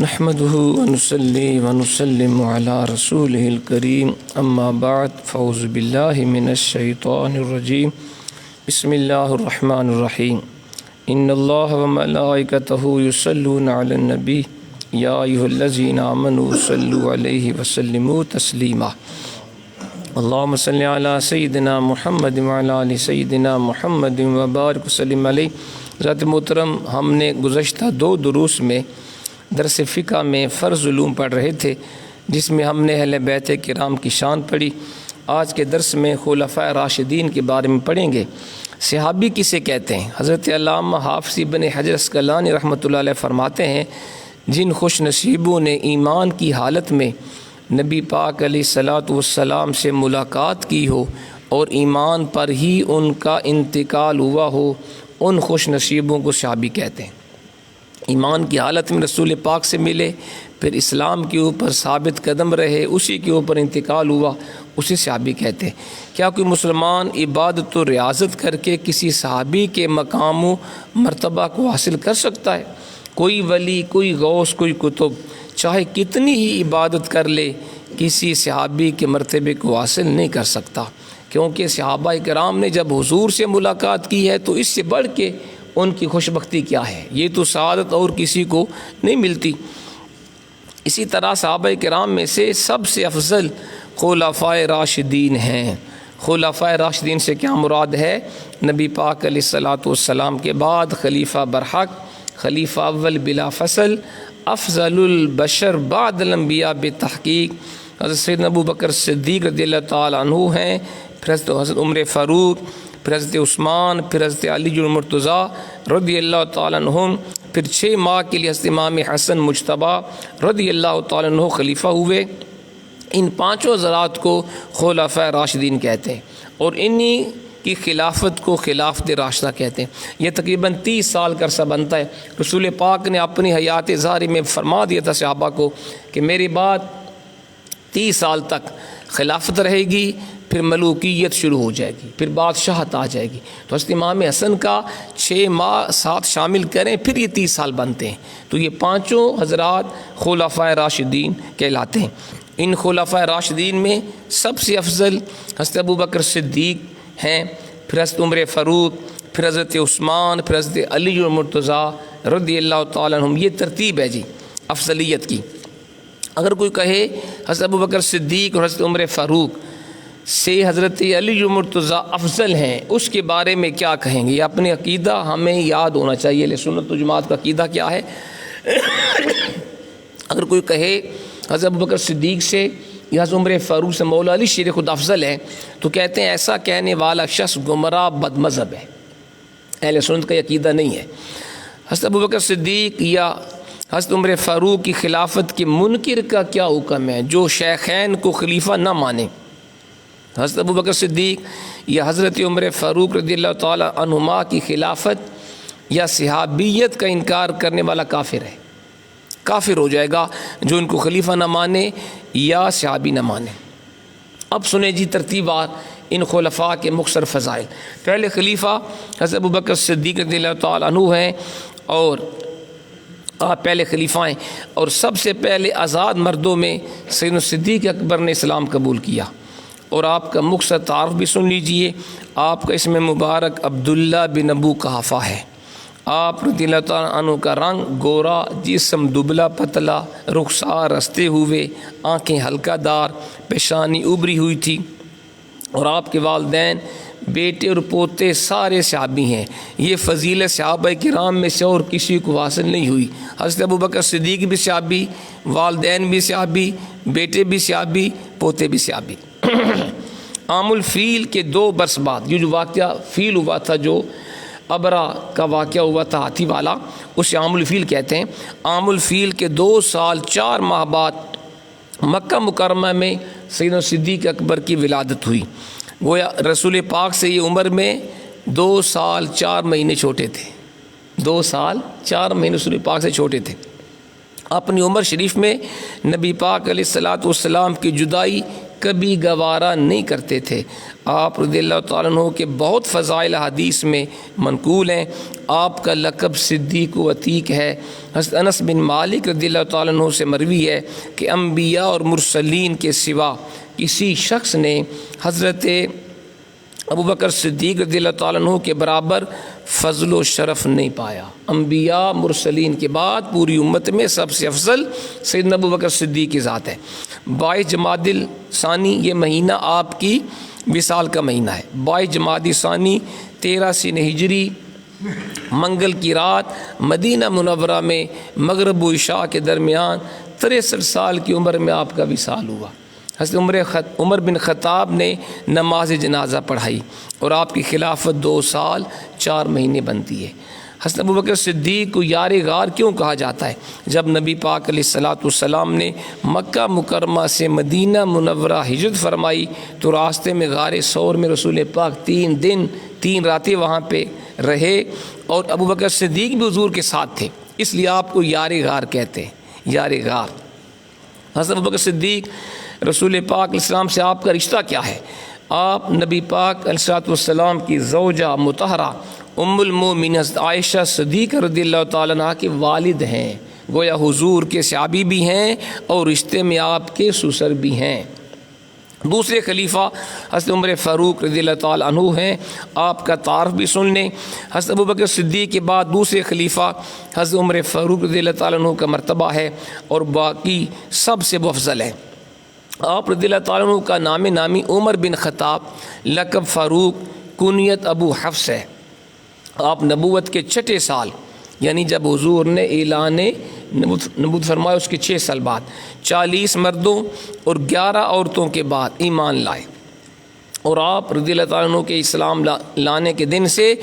نحمده ونصلي ونسلم على رسوله الكريم اما بعد فاعوذ بالله من الشيطان الرجيم بسم الله الرحمن الرحيم ان الله وملائكته يصلون على النبي يا ايها الذين آمنوا صلوا عليه وسلموا تسليما اللهم صل على سيدنا محمد وعلى آل سيدنا محمد وبارك وسلم علیہ۔ حضرت محترم، ہم نے گزشتہ 2 دروس میں درس فقہ میں فرض علوم پڑھ رہے تھے، جس میں ہم نے اہل بیت کرام کی شان پڑھی۔ آج کے درس میں خلفاء راشدین کے بارے میں پڑھیں گے۔ صحابی کسے کہتے ہیں؟ حضرت علامہ حافظ ابن حجر عسقلانی رحمۃ اللہ علیہ فرماتے ہیں، جن خوش نصیبوں نے ایمان کی حالت میں نبی پاک علیہ الصلاۃ والسلام سے ملاقات کی ہو اور ایمان پر ہی ان کا انتقال ہوا ہو، ان خوش نصیبوں کو صحابی کہتے ہیں۔ ایمان کی حالت میں رسول پاک سے ملے، پھر اسلام کے اوپر ثابت قدم رہے، اسی کے اوپر انتقال ہوا، اسے صحابی کہتے ہیں۔ کیا کوئی مسلمان عبادت و ریاضت کر کے کسی صحابی کے مقام و مرتبہ کو حاصل کر سکتا ہے؟ کوئی ولی، کوئی غوث، کوئی قطب چاہے کتنی ہی عبادت کر لے، کسی صحابی کے مرتبے کو حاصل نہیں کر سکتا، کیونکہ صحابہ کرام نے جب حضور سے ملاقات کی ہے تو اس سے بڑھ کے ان کی خوش بختی کیا ہے؟ یہ تو سعادت اور کسی کو نہیں ملتی۔ اسی طرح صحابہ کرام میں سے سب سے افضل خلفاء راشدین ہیں۔ خلفاء راشدین سے کیا مراد ہے؟ نبی پاک علیہ الصلاۃ والسلام کے بعد خلیفہ برحق، خلیفہ اول بلا فصل، افضل البشر بعد الانبیاء بتحقیق حضرت سیدنا ابو بکر صدیق رضی اللہ تعالیٰ عنہ ہیں، پھر حضرت عمر فاروق، پھر حضرت عثمان، پھر حضرت علی المرتضیٰ رضی اللہ تعالیٰ عنہم، پھر 6 ماہ کے لیے حضرت امام حسن مجتبیٰ رضی اللہ تعالیٰ عنہ خلیفہ ہوئے۔ ان 5 حضرات کو خلفاء راشدین کہتے ہیں، اور انہی کی خلافت کو خلافت راشدہ کہتے ہیں۔ یہ تقریباً 30 سال کا عرصہ بنتا ہے۔ رسول پاک نے اپنی حیات ظاہری میں فرما دیا تھا صحابہ کو کہ میری بعد 30 سال تک خلافت رہے گی، پھر ملوکیت شروع ہو جائے گی، پھر بادشاہت آ جائے گی۔ تو حضرت امام حسن کا 6 ماہ ساتھ شامل کریں، پھر یہ 30 سال بنتے ہیں۔ تو یہ 5 حضرات خلفاء راشدین کہلاتے ہیں۔ ان خلفاء راشدین میں سب سے افضل حضرت ابو بکر صدیق ہیں، پھر حضرت عمر فاروق، پھر حضرت عثمان، پھر حضرت علی المرتضیٰ رضی اللہ تعالیٰ عنہم۔ یہ ترتیب ہے جی افضلیت کی۔ اگر کوئی کہے حضرت ابو بکر صدیق اور حضرت عمر فاروق سے حضرت علی المرتضیٰ افضل ہیں، اس کے بارے میں کیا کہیں گے؟ یہ اپنے عقیدہ ہمیں یاد ہونا چاہیے۔ اہل سنت و جماعت کا عقیدہ کیا ہے؟ اگر کوئی کہے حضرت ابو بکر صدیق سے یا حضرت عمر فاروق سے مولا علی شیر خود افضل ہے، تو کہتے ہیں ایسا کہنے والا شخص گمراہ بد مذہب ہے، اہل سنت کا عقیدہ نہیں ہے۔ حضرت ابو بکر صدیق یا حضرت عمر فاروق کی خلافت کے منکر کا کیا حکم ہے جو شیخین کو خلیفہ نہ مانے؟ حضرت ابو بکر صدیق یا حضرت عمر فاروق رضی اللہ تعالی عنہما کی خلافت یا صحابیت کا انکار کرنے والا کافر ہے، کافر ہو جائے گا جو ان کو خلیفہ نہ مانے یا صحابی نہ مانے۔ اب سنیں جی ترتیبات ان خلفاء کے مختصر فضائل۔ پہلے خلیفہ حضرت ابو بکر صدیق رضی اللہ تعالیٰ عنہ ہیں، اور آپ پہلے خلیفہ ہیں، اور سب سے پہلے آزاد مردوں میں سیدنا صدیق اکبر نے اسلام قبول کیا۔ اور آپ کا مختصر تعارف بھی سن لیجئے۔ آپ کا اسم مبارک عبداللہ بن ابو قحافہ ہے۔ آپ رضی اللہ تعالیٰ عنہ کا رنگ گورا، جسم دبلا پتلا، رخسار رستے ہوئے، آنکھیں ہلکا دار، پیشانی ابری ہوئی تھی، اور آپ کے والدین، بیٹے اور پوتے سارے صحابی ہیں۔ یہ فضیلت صحابہ کرام میں سے اور کسی کو حاصل نہیں ہوئی۔ حضرت ابو بکر صدیق بھی صحابی، والدین بھی صحابی، بیٹے بھی صحابی، پوتے بھی صحابی۔ عام الفیل کے 2 برس بعد یہ جو واقعہ فیل ہوا تھا، جو ابرا کا واقعہ ہوا تھا ہاتھی والا، اسے عام الفیل کہتے ہیں۔ عام الفیل کے 2 سال 4 ماہ بعد مکہ مکرمہ میں سیدنا صدیق اکبر کی ولادت ہوئی۔ گویا رسول پاک سے یہ عمر میں 2 سال 4 مہینے چھوٹے تھے، 2 سال 4 مہینے رسول پاک سے چھوٹے تھے۔ اپنی عمر شریف میں نبی پاک علیہ الصلاۃ والسلام کی جدائی کبھی گوارا نہیں کرتے تھے۔ آپ رضی اللہ تعالیٰ عنہ کے بہت فضائل حدیث میں منقول ہیں۔ آپ کا لقب صدیق و عتیق ہے۔ حضرت انس بن مالک رضی اللہ تعالیٰ عنہ سے مروی ہے کہ انبیاء اور مرسلین کے سوا کسی شخص نے حضرت ابوبکر صدیق رضی اللہ تعالیٰ عنہ کے برابر فضل و شرف نہیں پایا۔ انبیاء مرسلین کے بعد پوری امت میں سب سے افضل سیدنا ابوبکر صدیق کی ذات ہے۔ 22 جمادی الثانی یہ مہینہ آپ کی وصال کا مہینہ ہے۔ 22 جمادی ثانی 13 سن ہجری منگل کی رات مدینہ منورہ میں مغرب و عشاء کے درمیان 63 سال کی عمر میں آپ کا وصال ہوا۔ حضرت عمر بن خطاب نے نماز جنازہ پڑھائی اور آپ کی خلافت 2 سال 4 مہینے بنتی ہے۔ حضرت ابوبکر صدیق کو یار غار کیوں کہا جاتا ہے؟ جب نبی پاک علیہ الصلاۃ والسلام نے مکہ مکرمہ سے مدینہ منورہ ہجرت فرمائی تو راستے میں غار ثور میں رسول پاک 3 دن 3 راتیں وہاں پہ رہے اور ابوبکر صدیق بھی حضور کے ساتھ تھے، اس لیے آپ کو یار غار کہتے ہیں، یار غار۔ حضرت ابوبکر صدیق رسول پاک علیہ السلام سے آپ کا رشتہ کیا ہے؟ آپ نبی پاک علیہ السلام کی زوجہ مطہرہ ام المومنین حضرت عائشہ صدیقہ رضی اللہ تعالیٰ عنہ کے والد ہیں، گویا حضور کے صحابی بھی ہیں اور رشتے میں آپ کے سسر بھی ہیں۔ دوسرے خلیفہ حضرت عمر فاروق رضی اللہ تعالیٰ عنہ ہیں، آپ کا تعارف بھی سن لیں۔ حضرت ابوبکر صدیق کے بعد دوسرے خلیفہ حضرت عمر فاروق رضی اللہ تعالیٰ عنہ کا مرتبہ ہے اور باقی سب سے وہ افضل ہے۔ آپ رضی اللہ تعالیٰ عنہ کا نام نامی عمر بن خطاب، لقب فاروق، کنیت ابو حفص ہے۔ آپ نبوت کے 6 سال یعنی جب حضور نے اعلان نبوت فرمایا اس کے 6 سال بعد 40 مردوں اور 11 عورتوں کے بعد ایمان لائے، اور آپ رضی اللہ تعالیٰ عنہ کے اسلام لانے کے دن سے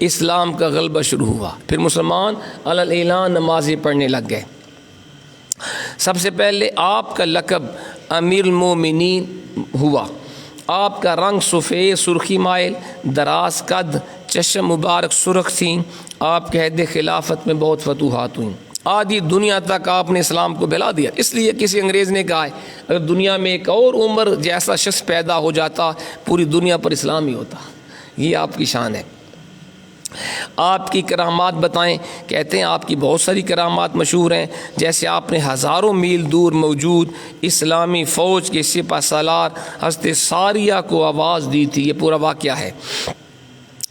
اسلام کا غلبہ شروع ہوا۔ پھر مسلمان علی الاعلان نمازیں پڑھنے لگ گئے۔ سب سے پہلے آپ کا لقب امیر المومنین ہوا۔ آپ کا رنگ سفید سرخی مائل، دراز قد، چشم مبارک سرخ تھیں۔ آپ کے عہد خلافت میں بہت فتوحات ہوئیں، آدھی دنیا تک آپ نے اسلام کو پھیلا دیا۔ اس لیے کسی انگریز نے کہا ہے اگر دنیا میں ایک اور عمر جیسا شخص پیدا ہو جاتا پوری دنیا پر اسلام ہی ہوتا۔ یہ آپ کی شان ہے۔ آپ کی کرامات بتائیں؟ کہتے ہیں آپ کی بہت ساری کرامات مشہور ہیں، جیسے آپ نے ہزاروں میل دور موجود اسلامی فوج کے سپہ سالار حضرت ساریہ کو آواز دی تھی، یہ پورا واقعہ ہے،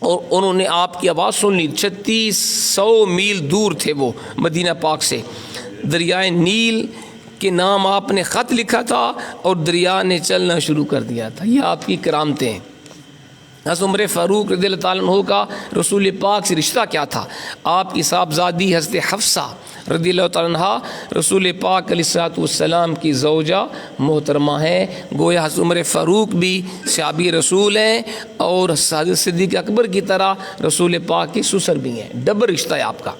اور انہوں نے آپ کی آواز سن لی۔ 3600 میل دور تھے وہ مدینہ پاک سے۔ دریائے نیل کے نام آپ نے خط لکھا تھا اور دریا نے چلنا شروع کر دیا تھا۔ یہ آپ کی کرامتیں ہیں۔ حضرت عمر فاروق رضی اللہ تعالیٰ عنہ کا رسول پاک سے رشتہ کیا تھا؟ آپ کی صاحبزادی حضرت حفصہ رضی اللہ تعالیٰ عنہ رسول پاک علیہ السلام کی زوجہ محترمہ ہیں، گویا حضرت عمر فاروق بھی صحابی رسول ہیں اور حضرت صدیق اکبر کی طرح رسول پاک کی سسر بھی ہیں، ڈبل رشتہ ہے آپ کا۔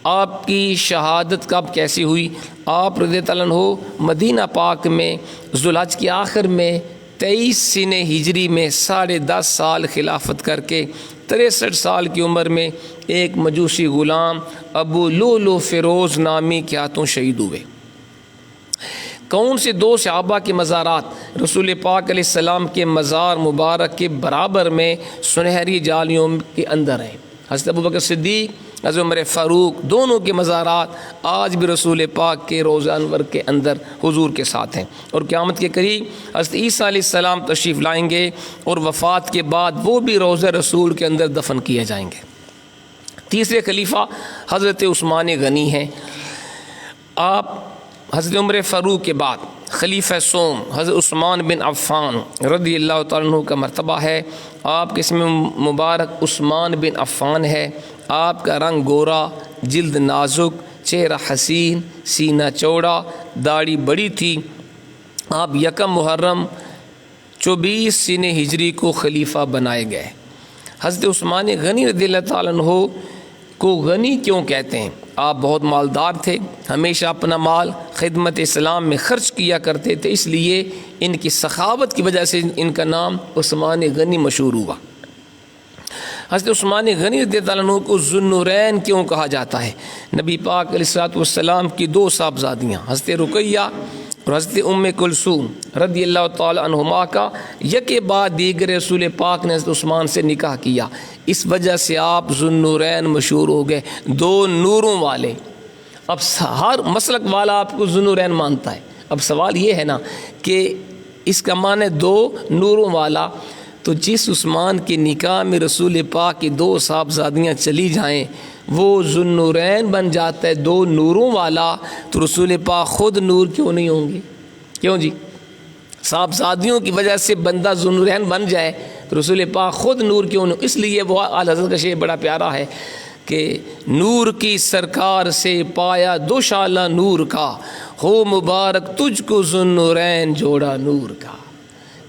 آپ کی شہادت کب کیسی ہوئی؟ آپ رضی اللہ عنہ مدینہ پاک میں ذوالحج کے آخر میں 23 سن ہجری میں 10.5 سال خلافت کر کے 63 سال کی عمر میں ایک مجوسی غلام ابو لولو فیروز نامی کے ہاتھوں شہید ہوئے۔ کون سے 2 صحابہ کے مزارات رسول پاک علیہ السلام کے مزار مبارک کے برابر میں سنہری جالیوں کے اندر ہیں؟ حضرت ابوبکر صدیق، حضرت عمر فاروق، دونوں کے مزارات آج بھی رسول پاک کے روضہ انور کے اندر حضور کے ساتھ ہیں، اور قیامت کے قریب حضرت عیسیٰ علیہ السلام تشریف لائیں گے اور وفات کے بعد وہ بھی روضہ رسول کے اندر دفن کیے جائیں گے۔ تیسرے خلیفہ حضرت عثمان غنی ہیں۔ آپ حضرت عمر فاروق کے بعد خلیفہ سوم حضرت عثمان بن عفان رضی اللہ تعالیٰ عنہ کا مرتبہ ہے۔ آپ کے اسم مبارک عثمان بن عفان ہے۔ آپ کا رنگ گورا، جلد نازک، چہرہ حسین، سینہ چوڑا، داڑھی بڑی تھی۔ آپ 1 محرم 24 سن ہجری کو خلیفہ بنائے گئے۔ حضرت عثمان غنی رضی اللہ تعالیٰ عنہ کو غنی کیوں کہتے ہیں؟ آپ بہت مالدار تھے، ہمیشہ اپنا مال خدمت اسلام میں خرچ کیا کرتے تھے، اس لیے ان کی سخاوت کی وجہ سے ان کا نام عثمان غنی مشہور ہوا۔ حضرت عثمان غنی رضی اللہ عنہ کو ذو النورین کیوں کہا جاتا ہے؟ نبی پاک علیہ السلام کی 2 صاحبزادیاں حضرت رقیہ اور حضرت ام کلثوم رضی اللہ تعالی عنہما کا یکے بعد دیگر رسول پاک نے حضرت عثمان سے نکاح کیا، اس وجہ سے آپ ذو النورین مشہور ہو گئے، دو نوروں والے۔ اب ہر مسلک والا آپ کو ذو النورین مانتا ہے۔ اب سوال یہ ہے نا کہ اس کا معنی دو نوروں والا، تو جس عثمان کے نکاح میں رسول پاک کی دو صاحبزادیاں چلی جائیں وہ ذو النورین بن جاتا ہے، دو نوروں والا، تو رسول پاک خود نور کیوں نہیں ہوں گے؟ کیوں جی؟ صاحبزادیوں کی وجہ سے بندہ ذو النورین بن جائے تو رسول پاک خود نور کیوں نہیں؟ اس لیے وہ اعلی حضرت کا شعر بڑا پیارا ہے کہ نور کی سرکار سے پایا دو شالہ نور کا، ہو مبارک تجھ کو ذو النورین جوڑا نور کا۔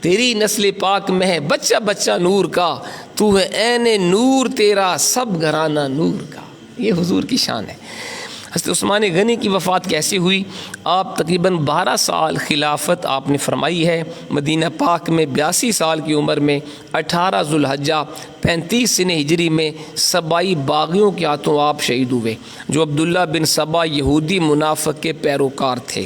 تیری نسل پاک میں ہے بچہ بچہ نور کا، تو ہے عین نور تیرا سب گھرانہ نور کا۔ یہ حضور کی شان ہے۔ حضرت عثمان غنی کی وفات کیسے ہوئی؟ آپ تقریباً 12 سال خلافت آپ نے فرمائی ہے مدینہ پاک میں، 82 سال کی عمر میں 18 ذو الحجہ 35 سنہ ہجری میں سبائی باغیوں کے ہاتھوں آپ شہید ہوئے، جو عبداللہ بن سبا یہودی منافق کے پیروکار تھے۔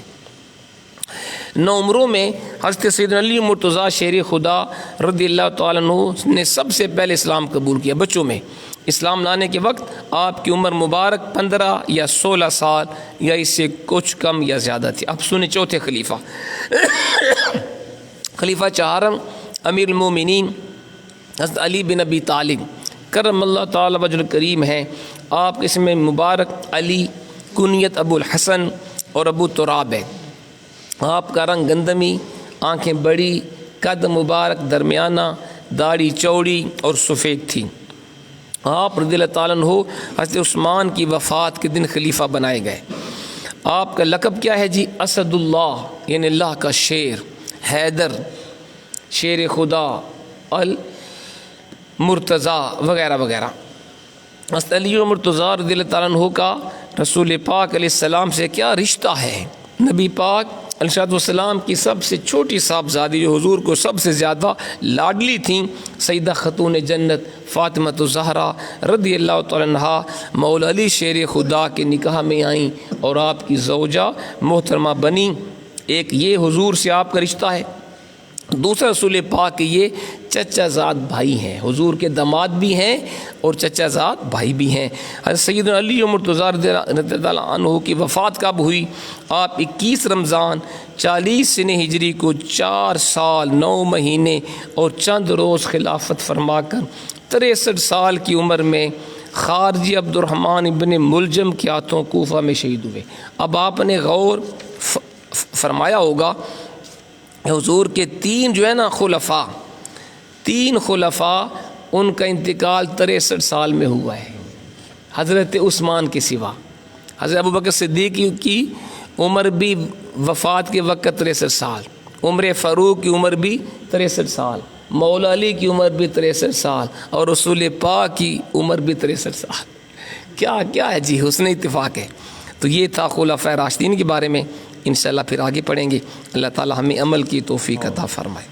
نومبروں میں حضرت سیدنا علی مرتضیٰ شیر خدا رضی اللہ تعالیٰ عنہ نے سب سے پہلے اسلام قبول کیا بچوں میں۔ اسلام لانے کے وقت آپ کی عمر مبارک 15 یا 16 سال یا اس سے کچھ کم یا زیادہ تھی۔ اب سنیں چوتھے خلیفہ خلیفہ چہارم امیر المومنین حضرت علی بن ابی طالب کرم اللہ تعالی وجہ الکریم ہیں۔ آپ کے اسم مبارک علی، کنیت ابو الحسن اور ابو تراب ہے۔ آپ کا رنگ گندمی، آنکھیں بڑی، قد مبارک درمیانہ، داڑھی چوڑی اور سفید تھی۔ آپ رضی اللہ تعالیٰ عنہ حضرت عثمان کی وفات کے دن خلیفہ بنائے گئے۔ آپ کا لقب کیا ہے جی؟ اسد اللہ، یعنی اللہ کا شیر، حیدر، شیر خدا، المرتضیٰ وغیرہ وغیرہ۔ حضرت علی مرتضیٰ رضی اللہ تعالیٰ عنہ کا رسول پاک علیہ السلام سے کیا رشتہ ہے؟ نبی پاک علیہ السلام کی سب سے چھوٹی صاحبزادی جو حضور کو سب سے زیادہ لاڈلی تھیں، سیدہ خاتون جنت فاطمہ الزہرا رضی اللہ تعالیٰ عنہا مولا علی شیر خدا کے نکاح میں آئیں اور آپ کی زوجہ محترمہ بنی۔ ایک یہ حضور سے آپ کا رشتہ ہے، دوسرا رسول پاک کے یہ چچا زاد بھائی ہیں، حضور کے داماد بھی ہیں اور چچا زاد بھائی بھی ہیں۔ حضرت سیدنا علی مرتضیٰ رضی اللہ عنہ کی وفات کب ہوئی؟ آپ 21 رمضان 40 سنہ ہجری کو 4 سال 9 مہینے اور چند روز خلافت فرما کر 63 سال کی عمر میں خارجی عبد الرحمن ابن ملجم کے ہاتھوں کوفہ میں شہید ہوئے۔ اب آپ نے غور فرمایا ہوگا حضور کے تین جو ہے نا خلفاء، تین خلفاء ان کا انتقال 63 سال میں ہوا ہے، حضرت عثمان کے سوا۔ حضرت ابوبکر صدیق کی عمر بھی وفات کے وقت 63 سال، عمر فاروق کی عمر بھی 63 سال، مولا علی کی عمر بھی 63 سال اور رسول پاک کی عمر بھی 63 سال۔ کیا ہے جی، حسن اتفاق ہے۔ تو یہ تھا خلفائے راشدین کے بارے میں، انشاءاللہ پھر آگے پڑھیں گے۔ اللہ تعالی ہمیں عمل کی توفیق عطا فرمائے۔